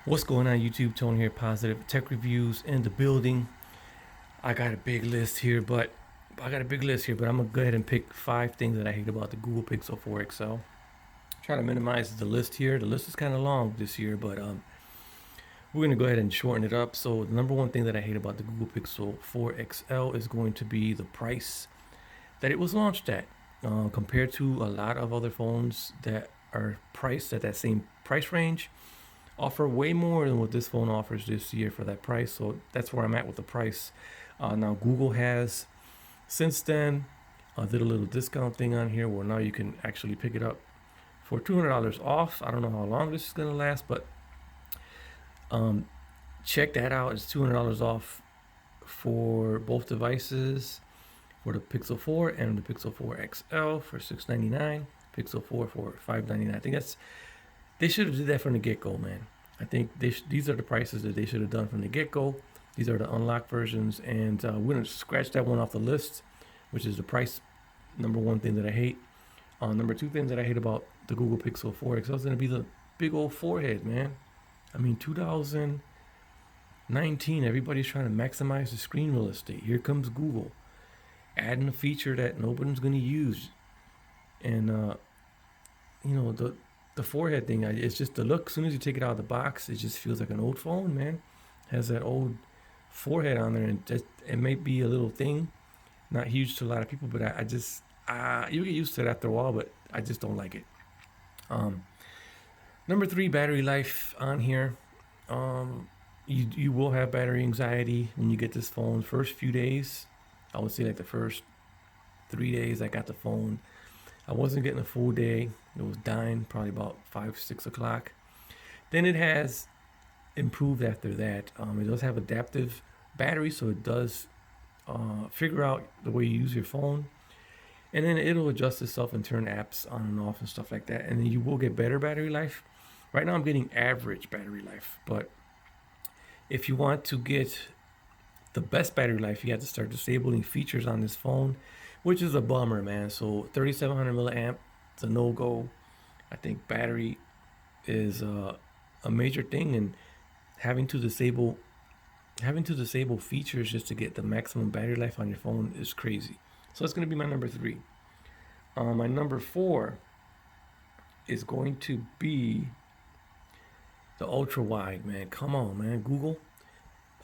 What's going on, YouTube? Tone here, Positive Tech Reviews in the building. I got a big list here, but I'm gonna go ahead and pick 5 things that I hate about the Google Pixel 4 XL. Try to minimize the list here. The list is kind of long this year, but we're gonna go ahead and shorten it up. So the number one thing that I hate about the Google Pixel 4 XL is going to be the price that it was launched at, compared to a lot of other phones that are priced at that same price range. Offer way more than what this phone offers this year for that price. So that's where I'm at with the price. Now Google has since then did a little discount thing on here where now you can actually pick it up for $200 off. I don't know how long this is gonna last, but check that out. It's $200 off for both devices, for the Pixel 4 and the Pixel 4 XL for $699, Pixel 4 for $599. I think they should have did that from the get-go, man. I think these are the prices that they should have done from the get-go. These are the unlocked versions, and we're gonna scratch that one off the list, which is the price. Number one thing that I hate. Number two things that I hate about the Google Pixel 4 XL is gonna be the big old forehead, man. I mean, 2019, everybody's trying to maximize the screen real estate. Here comes Google, adding a feature that nobody's gonna use, and the forehead thing, it's just the look. As soon as you take it out of the box, it just feels like an old phone, man. Has that old forehead on there, and it may be a little thing, not huge to a lot of people, but I just you get used to it after a while, but I just don't like it. Number three, battery life on here. You will have battery anxiety when you get this phone. First few days, I would say like the first 3 days I got the phone, I wasn't getting a full day. It was dying probably about 5-6 o'clock. Then it has improved after that. It does have adaptive battery, so it does figure out the way you use your phone, and then it'll adjust itself and turn apps on and off and stuff like that. And then you will get better battery life. Right now I'm getting average battery life, but if you want to get the best battery life, you have to start disabling features on this phone, which is a bummer, man. So 3700 milliamp, it's a no-go. I think battery is a major thing, and having to disable features just to get the maximum battery life on your phone is crazy. So that's going to be my number three. My number four is going to be the ultra wide, man. Come on, man. Google,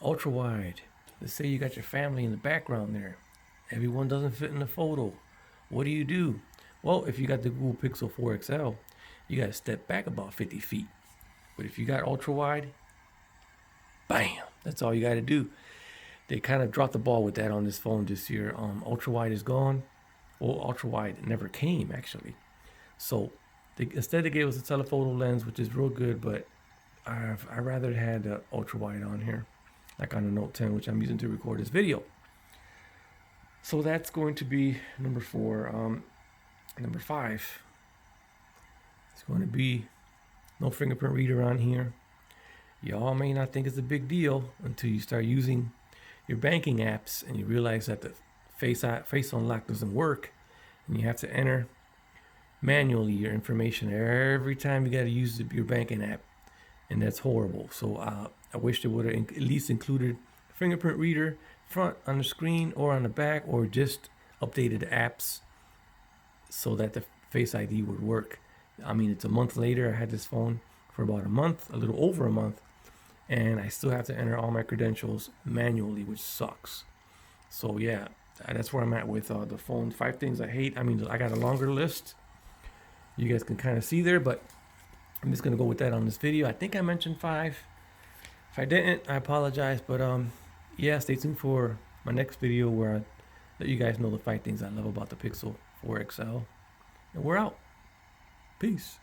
ultra wide. Let's say you got your family in the background there. Everyone doesn't fit in the photo. What do? Well, if you got the Google Pixel 4 XL, you got to step back about 50 feet. But if you got ultra wide, bam, that's all you got to do. They kind of dropped the ball with that on this phone this year. Ultra wide is gone. Well, ultra wide never came, actually. So instead they gave us a telephoto lens, which is real good, but I rather had the ultra wide on here, like on the Note 10, which I'm using to record this video. So that's going to be number four. Number five is going to be no fingerprint reader on here. Y'all may not think it's a big deal until you start using your banking apps and you realize that the face unlock doesn't work, and you have to enter manually your information every time you got to use your banking app, and that's horrible. So I wish they would have at least included fingerprint reader front on the screen or on the back, or just updated the apps so that the Face ID would work. I mean, it's a month later. I had this phone for about a month, a little over a month, and I still have to enter all my credentials manually, which sucks. So yeah, that's where I'm at with the phone. 5 things I hate. I mean, I got a longer list. You guys can kind of see there, but I'm just gonna go with that on this video. I think I mentioned 5. If I didn't, I apologize, but yeah, stay tuned for my next video where I let you guys know the 5 things I love about the Pixel 4 XL. And we're out. Peace.